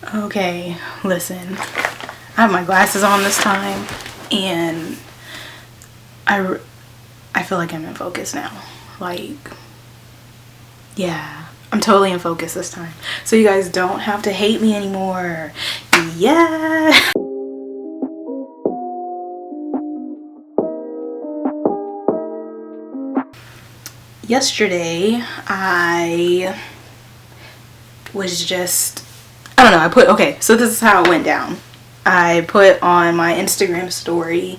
Okay, listen. I have my glasses on this time, and I feel like I'm in focus now. Like, yeah, I'm totally in focus this time. So you guys don't have to hate me anymore. Yeah. Yesterday, I was just, I don't know, okay, so this is how it went down. I put on my Instagram story,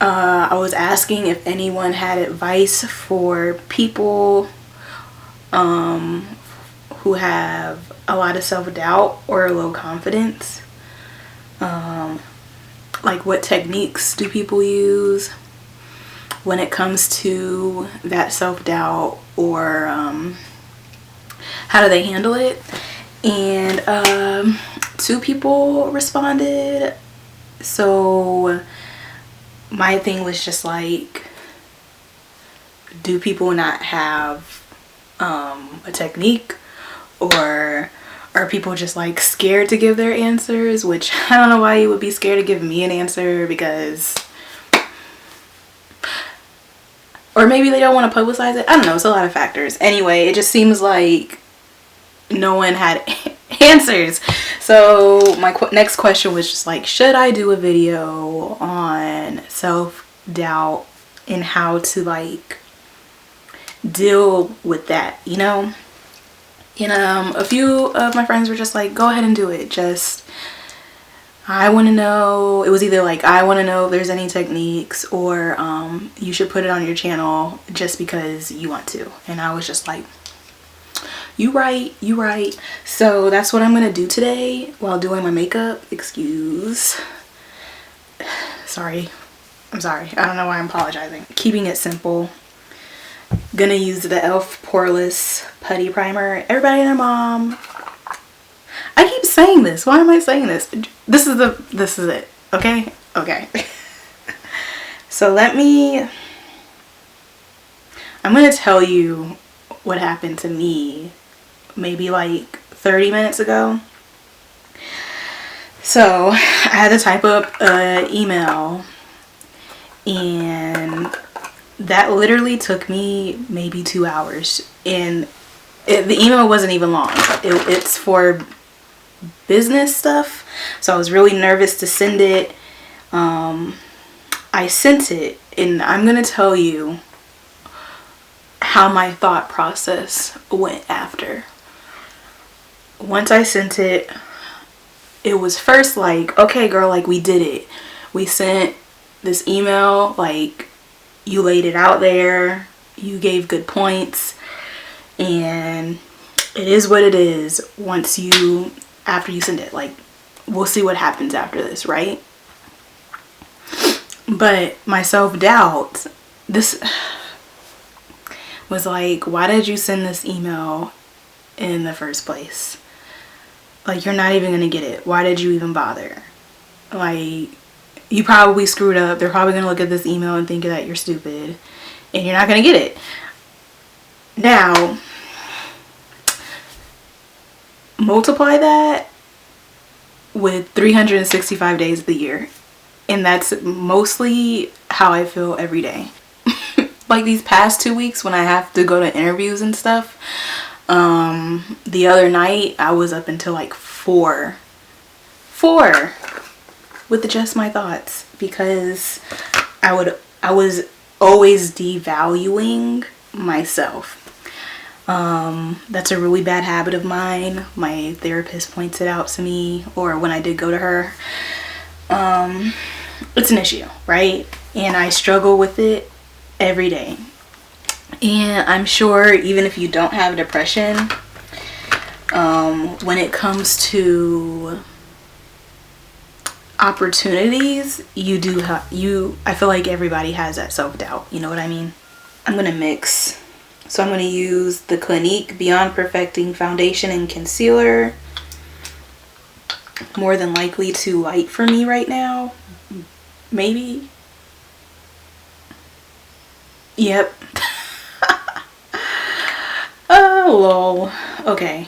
I was asking if anyone had advice for people who have a lot of self-doubt or low confidence. Like, what techniques do people use when it comes to that self-doubt, or how do they handle it? And 2 people responded. So my thing was just like, do people not have a technique, or are people just like scared to give their answers? Which I don't know why you would be scared to give me an answer, because, or maybe they don't want to publicize it. I don't know, it's a lot of factors. Anyway, it just seems like no one had answers. So my next question was just like, should I do a video on self-doubt and how to like deal with that, you know? And a few of my friends were just like, go ahead and do it. Just, I want to know, it was either like, I want to know if there's any techniques, or you should put it on your channel just because you want to. And I was just like, you right. So that's what I'm gonna do today while doing my makeup. Sorry, I'm sorry, I don't know why I'm apologizing. Keeping it simple. Gonna use the e.l.f. Poreless Putty Primer. Everybody and their mom, I keep saying this, why am I saying this? This is it, okay. So I'm gonna tell you what happened to me maybe like 30 minutes ago. So I had to type up an email, and that literally took me maybe 2 hours. And the email wasn't even long. It's for business stuff, so I was really nervous to send it. I sent it, and I'm gonna tell you how my thought process went after. Once I sent it, it was first like, okay girl, like, we did it. We sent this email, like, you laid it out there, you gave good points, and it is what it is. After you send it, like, we'll see what happens after this, right? But my self-doubt, this was like, why did you send this email in the first place? Like, you're not even gonna get it. Why did you even bother? Like, you probably screwed up. They're probably gonna look at this email and think that you're stupid, and you're not gonna get it. Now, multiply that with 365 days of the year, and that's mostly how I feel every day. Like, these past 2 weeks when I have to go to interviews and stuff, the other night I was up until like 4 with just my thoughts, because I was always devaluing myself. That's a really bad habit of mine. My therapist points it out to me, or when I did go to her. It's an issue, right? And I struggle with it every day. And I'm sure even if you don't have depression, when it comes to opportunities, I feel like everybody has that self-doubt, you know what I mean? I'm gonna mix. So I'm gonna use the Clinique Beyond Perfecting Foundation and Concealer. More than likely too light for me right now. Maybe. Yep. Oh, lol. Okay.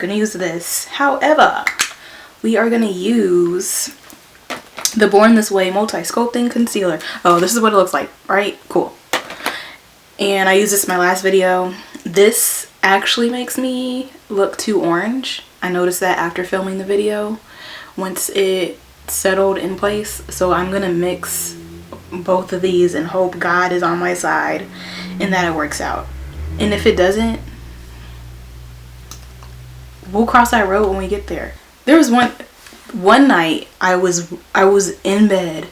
gonna use this. However, we are gonna use the Born This Way Multi-Sculpting Concealer. Oh, this is what it looks like, right? Cool. And I used this in my last video. This actually makes me look too orange. I noticed that after filming the video, once it settled in place. So I'm gonna mix both of these and hope God is on my side and that it works out. And if it doesn't, we'll cross that road when we get there. There was one night I was in bed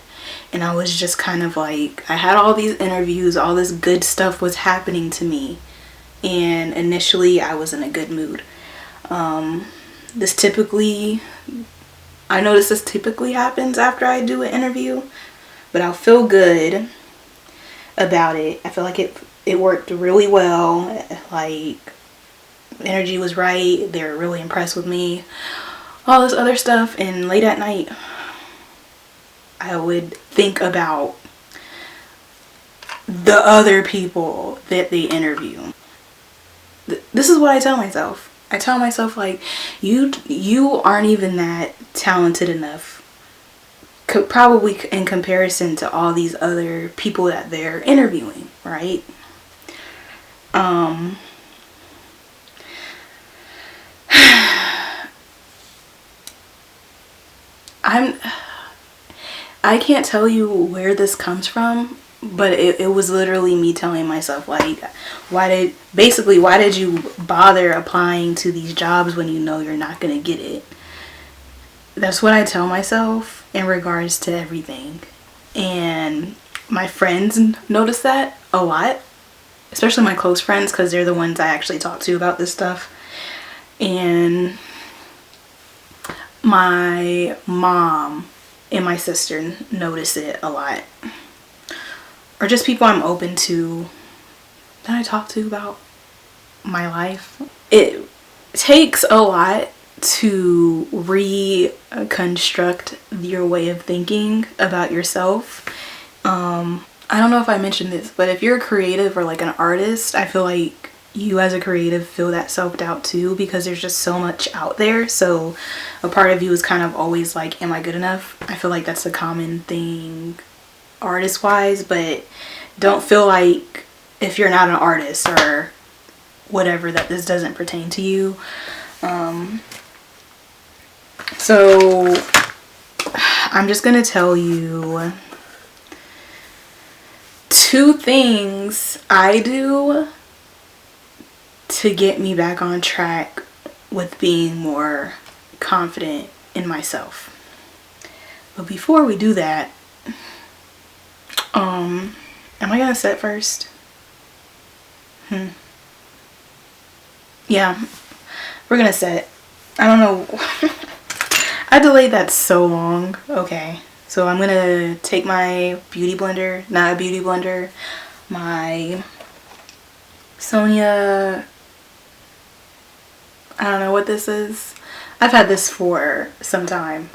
and I was just kind of like, I had all these interviews, all this good stuff was happening to me, and initially I was in a good mood. I notice this typically happens after I do an interview, but I'll feel good about it. I feel like it worked really well. Like, energy was right. They were really impressed with me. All this other stuff. And late at night, I would think about the other people that they interview. This is what I tell myself. I tell myself, like, you aren't even that talented enough, probably in comparison to all these other people that they're interviewing, right? I can't tell you where this comes from, but it was literally me telling myself, like, why did you bother applying to these jobs when you know you're not gonna get it? That's what I tell myself in regards to everything. And my friends notice that a lot, especially my close friends, because they're the ones I actually talk to about this stuff. And my mom and my sister notice it a lot. Or just people I'm open to that I talk to about my life. It takes a lot to reconstruct your way of thinking about yourself. I don't know if I mentioned this, but if you're a creative or like an artist, I feel like you as a creative feel that self-doubt too, because there's just so much out there. So a part of you is kind of always like, am I good enough? I feel like that's a common thing artist wise, but don't feel like if you're not an artist or whatever that this doesn't pertain to you. So I'm just gonna tell you 2 things I do to get me back on track with being more confident in myself. But before we do that, am I gonna set first? Yeah, we're gonna set. I don't know. I delayed that so long. Okay, so I'm gonna take my beauty blender, not a beauty blender, my Sonia, I don't know what this is. I've had this for some time,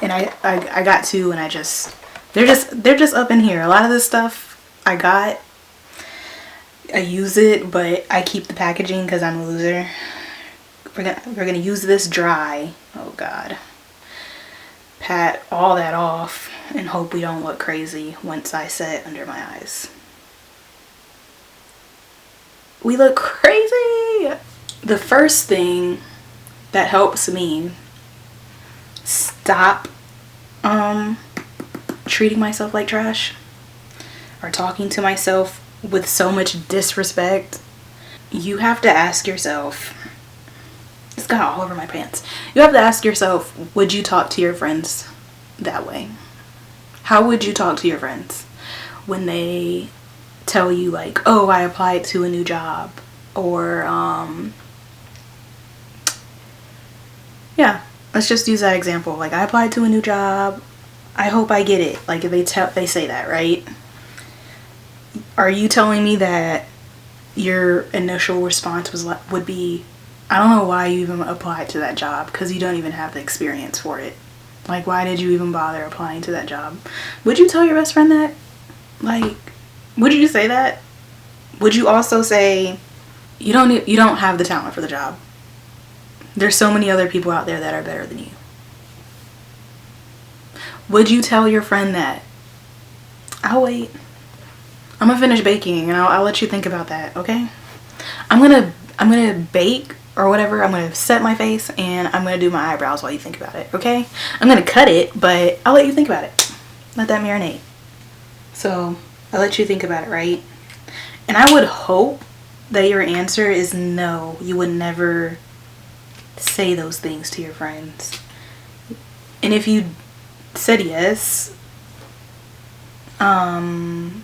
and I got 2, and they're just up in here. A lot of this stuff I use it, but I keep the packaging because I'm a loser. We're gonna use this dry. Oh God. Pat all that off and hope we don't look crazy once I set under my eyes. We look crazy. The first thing that helps me stop treating myself like trash or talking to myself with so much disrespect, you have to ask yourself, it's got all over my pants. You have to ask yourself, would you talk to your friends that way? How would you talk to your friends when they tell you like, oh, I applied to a new job, or yeah, let's just use that example. Like, I applied to a new job, I hope I get it. Like, if they say that, right? Are you telling me that your initial response would be, I don't know why you even applied to that job, because you don't even have the experience for it. Like, why did you even bother applying to that job? Would you tell your best friend that? Like, would you say that? Would you also say, you don't have the talent for the job? There's so many other people out there that are better than you. Would you tell your friend that? I'll wait. I'm gonna finish baking and I'll let you think about that, okay? I'm gonna bake or whatever. I'm gonna set my face and I'm gonna do my eyebrows while you think about it, okay? I'm gonna cut it, but I'll let you think about it. Let that marinate. So I'll let you think about it, right? And I would hope that your answer is no. You would never say those things to your friends. And if you said yes, I'm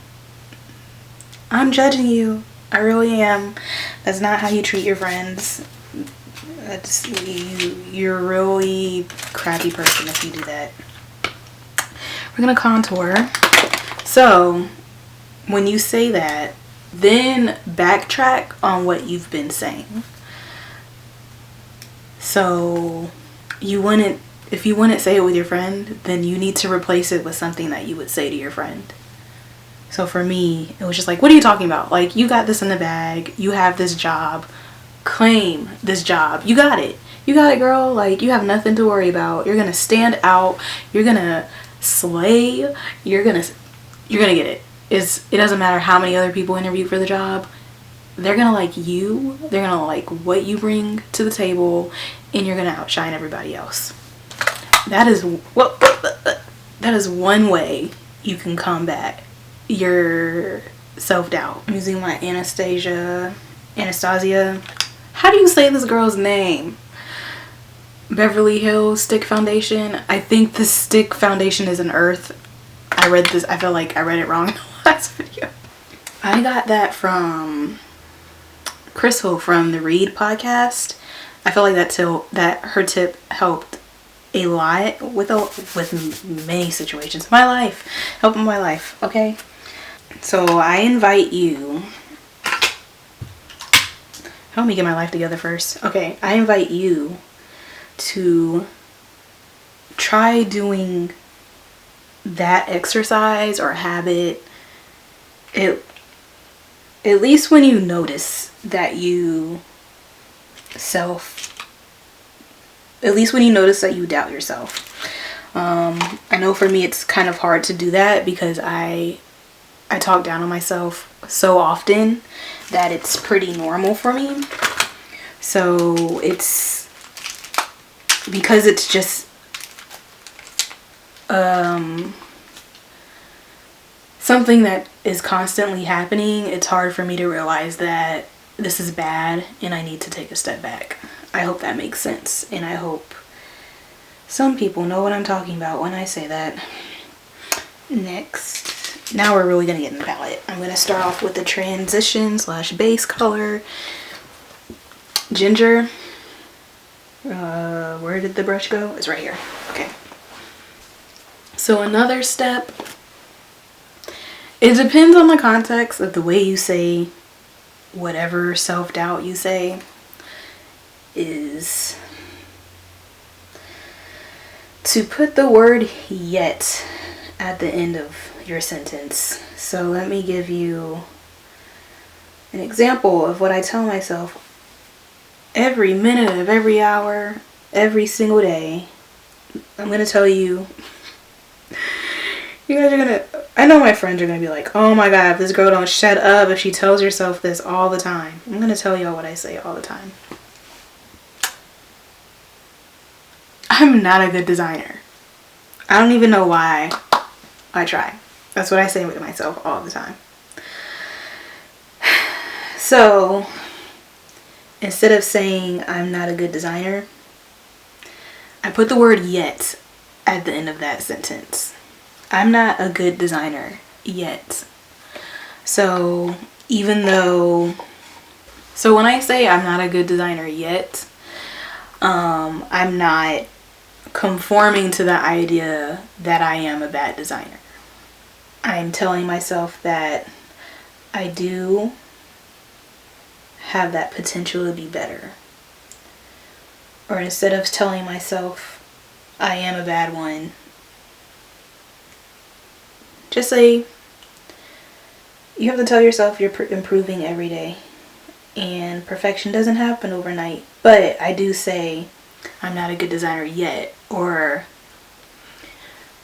judging you. I really am. That's not how you treat your friends. That's you're a really crappy person if you do that. We're gonna contour. So when you say that, then backtrack on what you've been saying. So if you wouldn't say it with your friend, then you need to replace it with something that you would say to your friend. So for me, it was just like, what are you talking about? Like, you got this in the bag. You have this job. Claim this job. You got it. You got it, girl. Like, you have nothing to worry about. You're gonna stand out. You're gonna slay. You're gonna get it. It doesn't matter how many other people interview for the job. They're gonna like you. They're gonna like what you bring to the table, and you're gonna outshine everybody else. That is one way you can combat your self-doubt. I'm using my Anastasia. How do you say this girl's name? Beverly Hills Stick Foundation. I think the stick foundation is an earth. I read this. I feel like I read it wrong in the last video. I got that from Crystal from the Read podcast. I feel like that her tip helped a lot with many situations in my life. Helping my life, okay? So I invite you. Help me get my life together first. Okay, I invite you to try doing that exercise or habit at least when you notice that you doubt yourself. I know for me it's kind of hard to do that because I talk down on myself so often that it's pretty normal for me. So it's because it's just something that is constantly happening. It's hard for me to realize that this is bad and I need to take a step back. I hope that makes sense, and I hope some people know what I'm talking about when I say that. Next, now we're really gonna get in the palette. I'm gonna start off with the transition / base color, Ginger. Where did the brush go? It's right here. Okay. So another step, it depends on the context of the way you say whatever self-doubt you say, is to put the word yet at the end of your sentence. So let me give you an example of what I tell myself every minute of every hour, every single day. I'm going to tell you, you guys are going to, I know my friends are going to be like, oh my god, if this girl don't shut up, if she tells herself this all the time. I'm going to tell y'all what I say all the time. I'm not a good designer. I don't even know why I try. That's what I say to myself all the time. So instead of saying I'm not a good designer, I put the word yet at the end of that sentence. I'm not a good designer yet. So when I say I'm not a good designer yet, I'm not conforming to the idea that I am a bad designer. I'm telling myself that I do have that potential to be better. Or instead of telling myself I am a bad one, just say you have to tell yourself you're improving every day. and perfection doesn't happen overnight. But I do say I'm not a good designer yet, or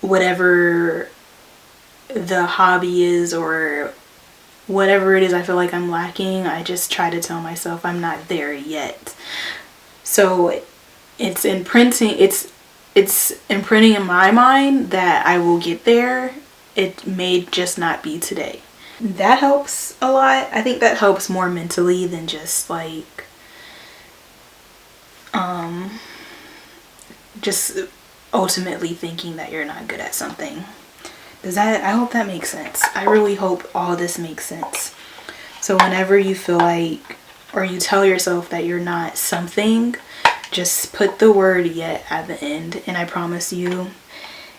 whatever the hobby is, or whatever it is I feel like I'm lacking, I just try to tell myself I'm not there yet. So it's imprinting in my mind that I will get there. It may just not be today. That helps a lot. I think that helps more mentally than just like just ultimately thinking that you're not good at something. I hope that makes sense. I really hope all this makes sense. So whenever you feel like, or you tell yourself that you're not something, just put the word yet at the end. And I promise you,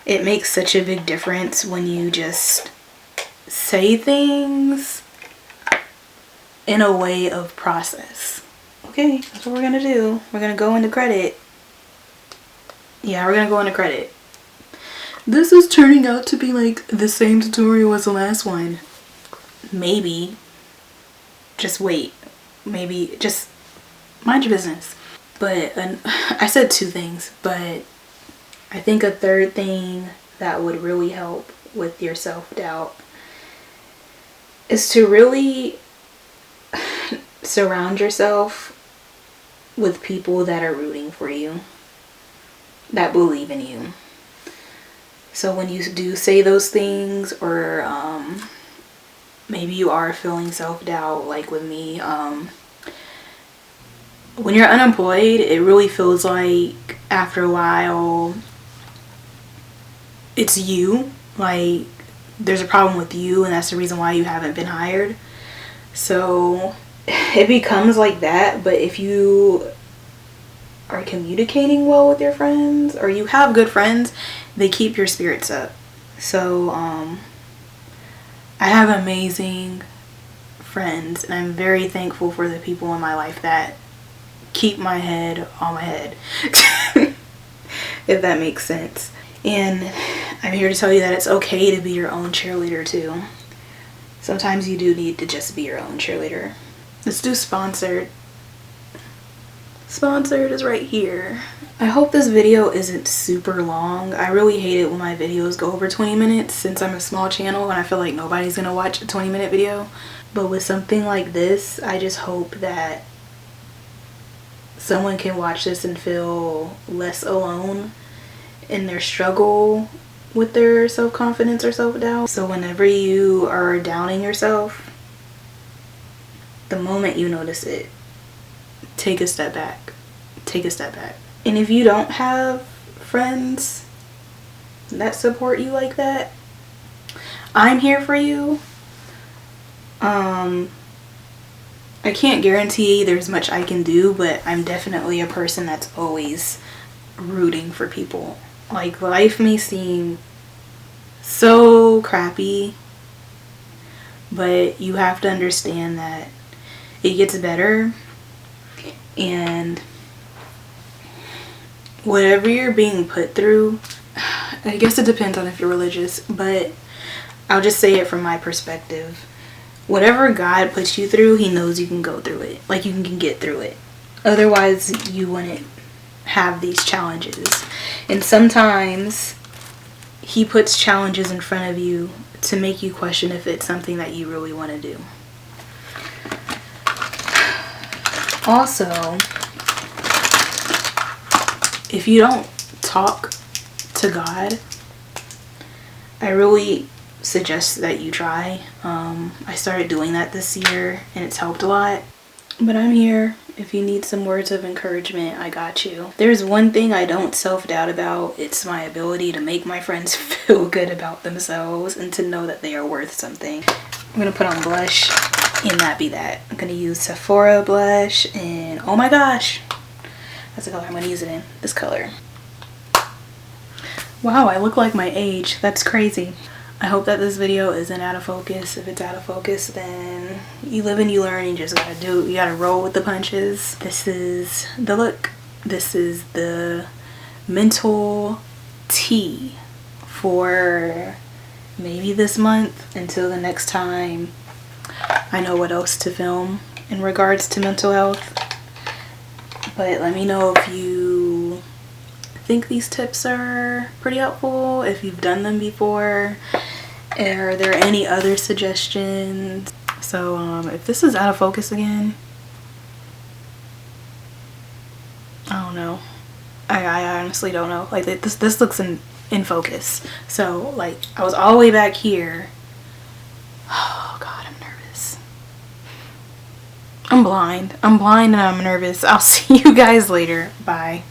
it makes such a big difference when you just say things in a way of process. Okay, that's what we're gonna do. We're gonna go into credit. Yeah, we're gonna go into credit. This is turning out to be like the same tutorial as the last one. Maybe. Just wait. Maybe just mind your business. But I said 2 things, but I think a third thing that would really help with your self-doubt is to really surround yourself with people that are rooting for you, that believe in you. So when you do say those things, or maybe you are feeling self-doubt, like with me, when you're unemployed, it really feels like after a while it's you. Like there's a problem with you, and that's the reason why you haven't been hired. So it becomes like that. But if you are communicating well with your friends, or you have good friends, they keep your spirits up. So I have amazing friends, and I'm very thankful for the people in my life that keep my head on my head. If that makes sense. And I'm here to tell you that it's okay to be your own cheerleader too. Sometimes you do need to just be your own cheerleader. Let's do sponsored. Sponsored is right here. I hope this video isn't super long. I really hate it when my videos go over 20 minutes since I'm a small channel and I feel like nobody's gonna watch a 20-minute video. But with something like this, I just hope that someone can watch this and feel less alone in their struggle with their self-confidence or self-doubt. So whenever you are doubting yourself, the moment you notice it, take a step back. Take a step back. And if you don't have friends that support you like that, I'm here for you. I can't guarantee there's much I can do, but I'm definitely a person that's always rooting for people. Like, life may seem so crappy, but you have to understand that it gets better, and whatever you're being put through, I guess it depends on if you're religious, but I'll just say it from my perspective. Whatever God puts you through, he knows you can go through it. Like, you can get through it. Otherwise, you wouldn't have these challenges. And sometimes he puts challenges in front of you to make you question if it's something that you really want to do. Also, if you don't talk to God, I really suggest that you try. I started doing that this year and it's helped a lot. But I'm here. If you need some words of encouragement, I got you. There's one thing I don't self-doubt about. It's my ability to make my friends feel good about themselves and to know that they are worth something. I'm gonna put on blush and that be that. I'm gonna use Sephora blush, and oh my gosh, that's the color I'm gonna use it in. This color. Wow, I look like my age. That's crazy. I hope that this video isn't out of focus. If it's out of focus, then you live and you learn. You just you gotta roll with the punches. This is the look. This is the mental tea for maybe this month until the next time I know what else to film. in regards to mental health. But let me know if you think these tips are pretty helpful, if you've done them before. Are there any other suggestions? So if this is out of focus again, I don't know. I honestly don't know. Like this looks in focus. So like I was all the way back here. Oh god, I'm nervous. I'm blind and I'm nervous. I'll see you guys later. Bye.